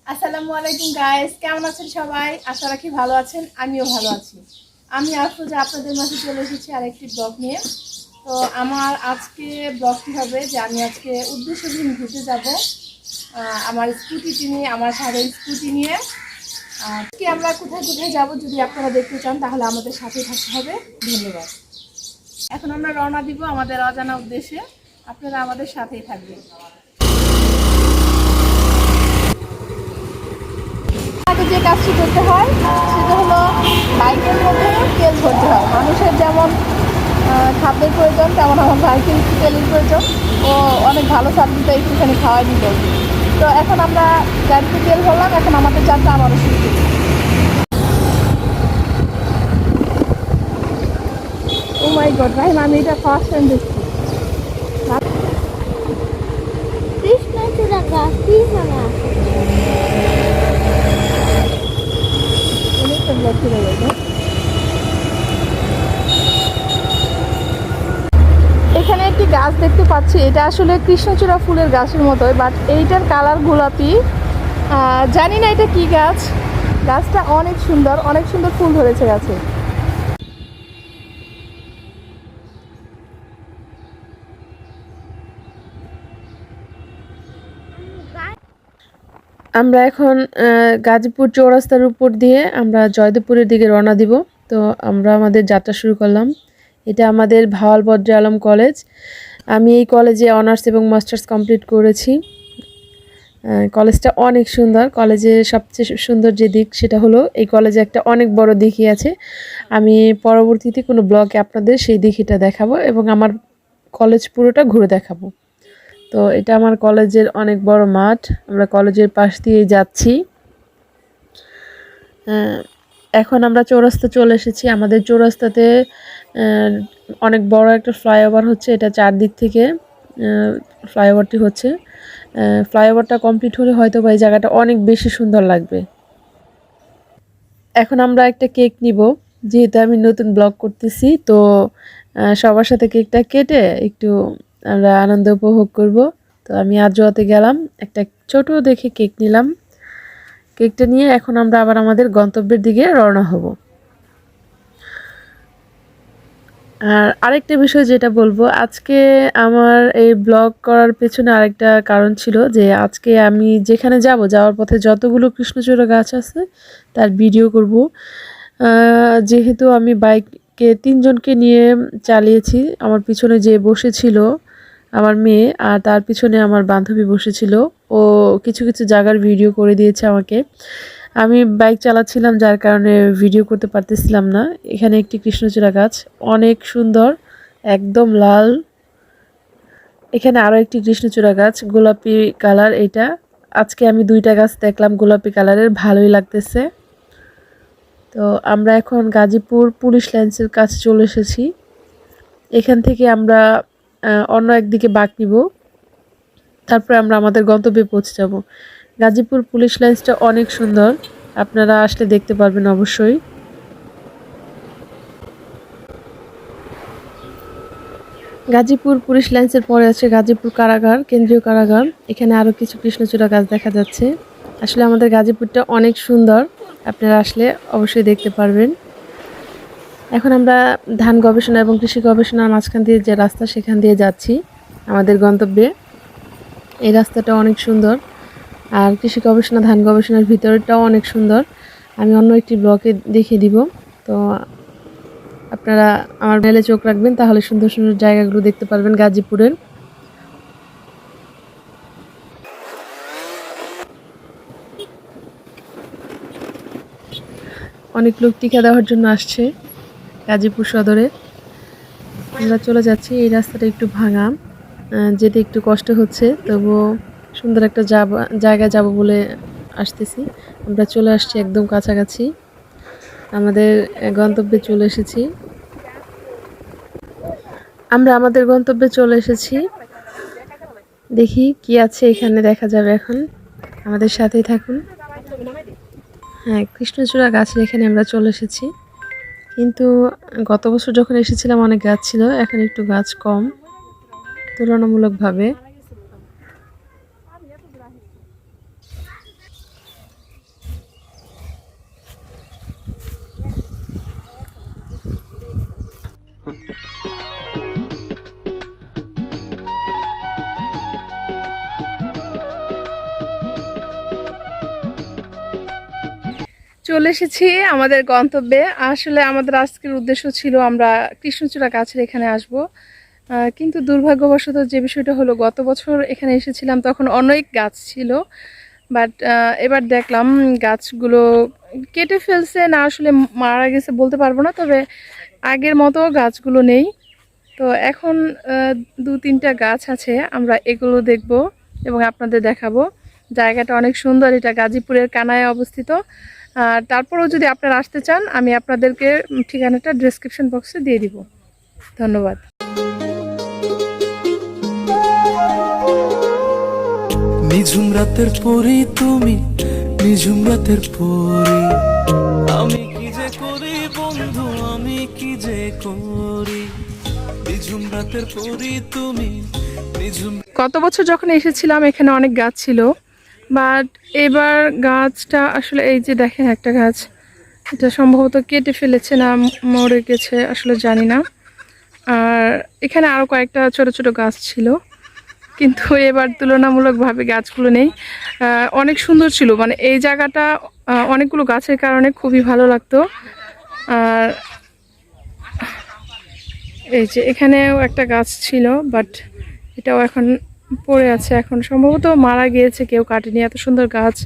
আসসালামু আলাইকুম গাইস, কেমন আছেন সবাই? আশা রাখি ভালো আছেন। আমিও ভালো আছি। আমি আফরোজা আপনাদের মাঝে চলে এসেছি আরেকটি ব্লগ নিয়ে। তো আমার আজকে ব্লগটি হবে যে আমি আজকে উদ্দেশ্যহীন ঘুরতে যাব আমার স্কুটিটি নিয়ে, আমার সাথে স্কুটি নিয়ে। আজকে আমরা কোথায় কোথায় যাব যদি আপনারা দেখতে চান তাহলে আমাদের সাথেই থাকতে হবে। ধন্যবাদ। এখন আমরা রওনা দিব আমাদের অজানা উদ্দেশ্যে। আপনারা আমাদের সাথেই থাকবেন। আগে যে কাজটি করতে হয় সেটা হলো বাইকের মধ্যে তেল ভরতে হয়। মানুষের যেমন খাদ্যের প্রয়োজন তেমন আমার বাইকের একটু তেলের প্রয়োজন। ও অনেক ভালো সার্ভিসটা একটুখানি খাওয়াই দিল। তো এখন আমরা গাড়িতে তেল ভরলাম, এখন আমাদের যাত্রা আবারও শুরু করি। ও মাই গড ভাই, আমি এটা ফার্স্ট টাইম দেখছি। কৃষ্ণচূড়া গাছ পিছনে আছে। অনেকটা ব্লক চলে গেছে। এখানে একটি গাছ দেখতে পাচ্ছি, এটা আসলে কৃষ্ণচূড়া ফুলের গাছের মতোই, বাট এইটার কালার গোলাপি। জানি না এটা কি গাছ। গাছটা অনেক সুন্দর, অনেক সুন্দর ফুল ধরেছে গাছে। আমরা এখন গাজীপুর চৌরাস্তার উপর দিয়ে আমরা জয়দেবপুরের দিকে রওনা দিব। তো আমরা আমাদের যাত্রা শুরু করলাম। এটা আমাদের ভাওয়াল বদ্রে আলম কলেজ। আমি এই কলেজে অনার্স এবং মাস্টার্স কমপ্লিট করেছি। কলেজটা অনেক সুন্দর। কলেজের সবচেয়ে সুন্দর যে দিক সেটা হলো এই কলেজে একটা অনেক বড় দিঘি আছে। আমি পরবর্তীতে কোনো ব্লগে আপনাদের সেই দিঘিটা দেখাবো এবং আমার কলেজ পুরোটা ঘুরে দেখাবো। তো এটা আমার কলেজের অনেক বড় মাঠ। আমরা কলেজের পাশ দিয়ে যাচ্ছি। এখন আমরা চৌরাস্তা চলে এসেছি। আমাদের চৌরাস্তাতে অনেক বড় একটা ফ্লাইওভার হচ্ছে। এটা চারদিক থেকে ফ্লাইওভারটি হচ্ছে। ফ্লাইওভারটা কমপ্লিট হলে হয়তো বা এই জায়গাটা অনেক বেশি সুন্দর লাগবে। এখন আমরা একটা কেক নিব, যেহেতু আমি নতুন ব্লগ করতেছি। তো সবার সাথে কেকটা কেটে একটু আমরা আনন্দ উপভোগ করব। তো আমি আজওয়াতে গেলাম, একটা ছোট দেখে কেক নিলাম। কেকটা নিয়ে এখন আমরা আবার আমাদের গন্তব্যের দিকে রওনা হব। আর আরেকটা বিষয় যেটা বলবো, আজকে আমার এই ব্লগ করার পেছনে আরেকটা কারণ ছিল যে আজকে আমি যেখানে যাওয়ার পথে যতগুলো কৃষ্ণচূড়া গাছ আছে তার ভিডিও করব। যেহেতু আমি বাইকে 3 জনকে নিয়ে চালিয়েছি, আমার পিছনে যে বসেছিল আমার মেয়ে আর তার পিছনে আমার বান্ধবী বসেছিল। ও কিছু কিছু জায়গার ভিডিও করে দিয়েছে আমাকে। আমি বাইক চালাচ্ছিলাম যার কারণে ভিডিও করতে পারতেছিলাম না। এখানে একটি কৃষ্ণচূড়া গাছ অনেক সুন্দর, একদম লাল। এখানে আরও একটি কৃষ্ণচূড়া গাছ গোলাপি কালার। এটা আজকে আমি 2টা গাছ দেখলাম গোলাপি কালারের, ভালোই লাগতেছে। তো আমরা এখন গাজীপুর পুলিশ লাইন্সের কাছে চলে এসেছি। এখান থেকে আমরা অন্য একদিকে বাঁক নিব, তারপরে আমরা আমাদের গন্তব্যে পৌঁছে যাব। গাজীপুর পুলিশ লাইন্সটা অনেক সুন্দর, আপনারা আসলে দেখতে পারবেন অবশ্যই। গাজীপুর পুলিশ লাইন্সের পরে আছে গাজীপুর কারাগার, কেন্দ্রীয় কারাগার। এখানে আরও কিছু কৃষ্ণচূড়া গাছ দেখা যাচ্ছে। আসলে আমাদের গাজীপুরটা অনেক সুন্দর, আপনারা আসলে অবশ্যই দেখতে পারবেন। এখন আমরা ধান গবেষণা এবং কৃষি গবেষণার মাঝখান দিয়ে যে রাস্তা সেখান দিয়ে যাচ্ছি আমাদের গন্তব্যে। এই রাস্তাটা অনেক সুন্দর, আর কৃষি গবেষণা ধান গবেষণার ভিতরটাও অনেক সুন্দর। আমি অন্য একটি ব্লকে দেখিয়ে দিব। তো আপনারা আমার মেলে চোখ রাখবেন, তাহলে সুন্দর সুন্দর জায়গাগুলো দেখতে পারবেন গাজীপুরের। অনেক লোক টিকা দেওয়ার জন্য আসছে গাজীপুর সদরে। আমরা চলে যাচ্ছি। এই রাস্তাটা একটু ভাঙা, যেতে একটু কষ্ট হচ্ছে, তবুও সুন্দর একটা জায়গায় যাব বলে আসতেছি। আমরা চলে আসছি একদম কাছাকাছি, আমাদের গন্তব্যে চলে এসেছি। আমরা আমাদের গন্তব্যে চলে এসেছি। দেখি কি আছে এখানে, দেখা যাবে এখন। আমাদের সাথেই থাকুন। হ্যাঁ, কৃষ্ণচূড়া গাছের এখানে আমরা চলে এসেছি। কিন্তু গত বছর যখন এসেছিলাম অনেক গাছ ছিল, এখন একটু গাছ কম তুলনামূলকভাবে। চলে এসেছি আমাদের গন্তব্যে। আসলে আমাদের আজকের উদ্দেশ্য ছিল আমরা কৃষ্ণচূড়া গাছের এখানে আসব, কিন্তু দুর্ভাগ্যবশত যে বিষয়টা হলো, গত বছর এখানে এসেছিলাম তখন অনেক গাছ ছিল, বাট এবার দেখলাম গাছগুলো কেটে ফেলছে, না আসলে মারা গেছে বলতে পারবো না, তবে আগের মতো গাছগুলো নেই। তো এখন দু তিনটা গাছ আছে, আমরা এগুলো দেখব এবং আপনাদের দেখাবো। জায়গাটা অনেক সুন্দর, এটা গাজীপুরের কানায় অবস্থিত। আর তারপরেও যদি আপনারা আসতে চান, আমি আপনাদেরকে ঠিকানাটা ডেসক্রিপশন বক্সে দিয়ে দিব। ধন্যবাদ। নিঝুম রাতের পরি তুমি, নিঝুম রাতের পরি, আমি কি যে করি বন্ধু, আমি কি যে করি, নিঝুম রাতের পরি তুমি, নিঝুম। গত বছর যখন এসেছিলাম এখানে অনেক গাছ ছিল, বাট এবার গাছটা আসলে এই যে দেখেন একটা গাছ, এটা সম্ভবত কেটে ফেলেছে না মরে গেছে আসলে জানি না। আর এখানে আরও কয়েকটা ছোট ছোট গাছ ছিল, কিন্তু এবার তুলনামূলকভাবে গাছগুলো নেই। অনেক সুন্দর ছিল, মানে এই জায়গাটা অনেকগুলো গাছের কারণে খুবই ভালো লাগতো। আর এই যে এখানেও একটা গাছ ছিল, বাট এটাও এখন পড়ে আছে, এখন সম্ভবত মারা গিয়েছে, কেউ কাটেনি। এত সুন্দর গাছ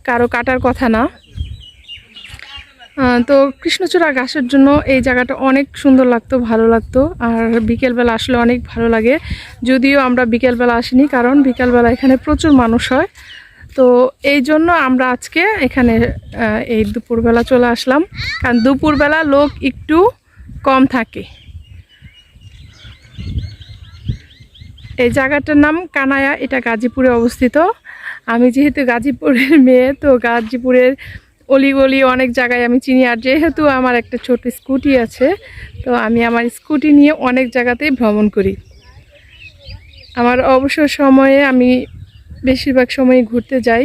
কারো কাটার কথা না। তো কৃষ্ণচূড়া গাছের জন্য এই জায়গাটা অনেক সুন্দর লাগতো, ভালো লাগতো। আর বিকেলবেলা আসলে অনেক ভালো লাগে, যদিও আমরা বিকেলবেলা আসিনি, কারণ বিকেলবেলা এখানে প্রচুর মানুষ হয়। তো এই জন্য আমরা আজকে এখানে এই দুপুরবেলা চলে আসলাম, কারণ দুপুরবেলা লোক একটু কম থাকে। এই জায়গাটার নাম কানায়া, এটা গাজীপুরে অবস্থিত। আমি যেহেতু গাজীপুরের মেয়ে, তো গাজীপুরের অলিগলি অনেক জায়গায় আমি চিনি। আর যেহেতু আমার একটা ছোট স্কুটি আছে, তো আমি আমার স্কুটি নিয়ে অনেক জায়গাতেই ভ্রমণ করি। আমার অবসর সময়ে আমি বেশিরভাগ সময় ঘুরতে যাই,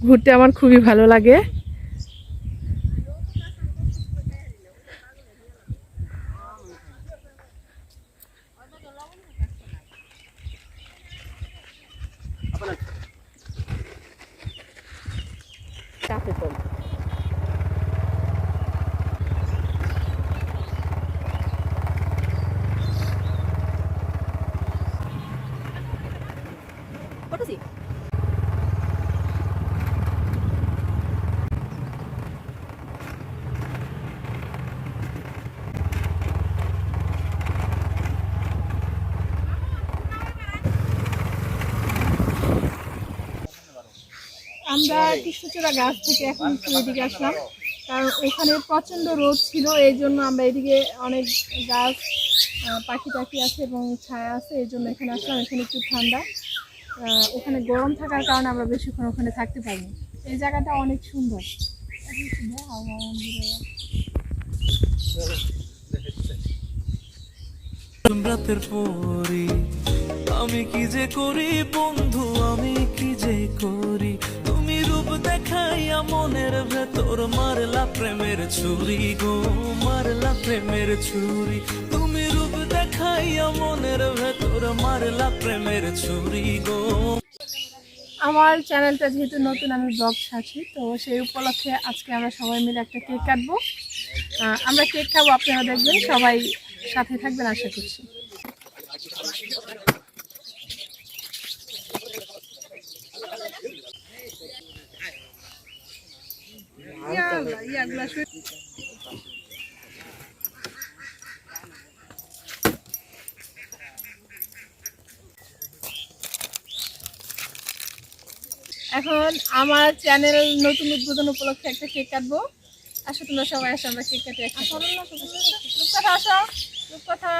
ঘুরতে আমার খুবই ভালো লাগে। আমরা কৃষ্ণচূড়া গাছ থেকে এখন এদিকে আসলাম, কারণ ওখানে প্রচণ্ড রোদ ছিল, এই জন্য আমরা এদিকে অনেক গাছ, পাখি টাখি আছে এবং ছায়া আছে, এই জন্য এখানে আসলাম। এখানে একটু ঠান্ডা, ওখানে গরম থাকার কারণে আমরা বেশিক্ষণ ওখানে থাকতে পারিনি। এই জায়গাটা অনেক সুন্দর। রাতের পরি, আমি কি যে করি বন্ধু, আমি কি যে করি, তুমি রূপ দেখাইয়া মনের ভেতর মারলা প্রেমের ছুরি গো, মারলা প্রেমের ছুরি, তুমি রূপ দেখাইয়া মনের ভেতর মারলা প্রেমের ছুরি গো। আমার চ্যানেলটা যেহেতু নতুন, আমি ব্লগ ছাড়ছি, তো সেই উপলক্ষে আজকে আমরা সবাই মিলে একটা কেক কাটবো। আমরা কেক খাবো, আপনারা দেখবেন, সবাই সাথে থাকবেন আশা করছি। এখন আমার চ্যানেল নতুন উদ্বোধন উপলক্ষে একটা কেক কাটবো। আসো তোমরা সবাই আসো, আমরা কেক কাটি। রূপকথা আসো, রূপকথা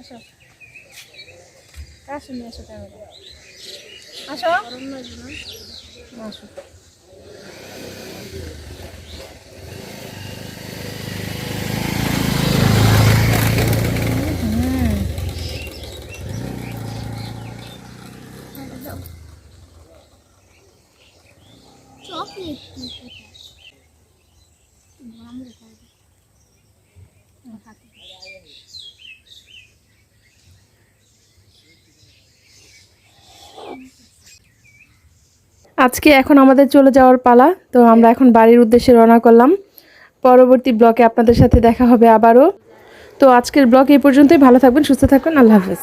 আসো, আসো নিয়ে আসো ক্যামেরা, আসো আসো। আজকে এখন আমাদের চলে যাওয়ার পালা, তো আমরা এখন বাড়ির উদ্দেশ্যে রওনা করলাম। পরবর্তী ব্লগে আপনাদের সাথে দেখা হবে আবারও। তো আজকের ব্লগ এই পর্যন্তই। ভালো থাকবেন, সুস্থ থাকবেন, আল্লাহ হাফেজ।